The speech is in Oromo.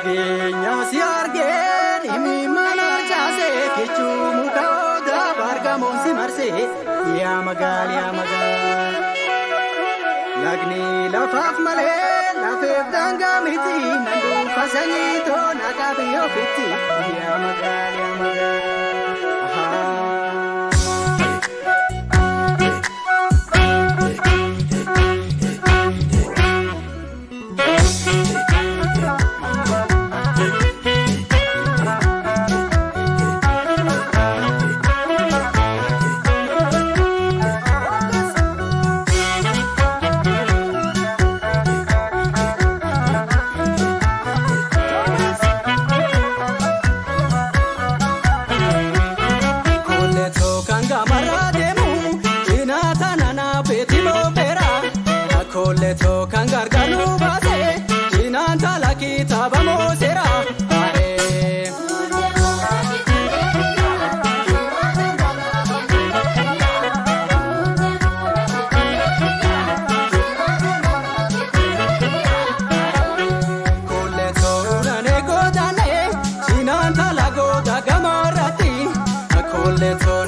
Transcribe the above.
Fageenya si argeen himi mana caasee kichuu muka odaa bargamoon si marsee yaa magaal lagni lafaaf malee lafeef daangaa miti manduu fasanii toona qabiyyoo fitti yaa magaal Kolleto kan gargaaru baasee cinaan talakii taphamoo seeraa baay'ee. Kolleto naannoo godaanee cinaan talakoo gamarratti kolleto.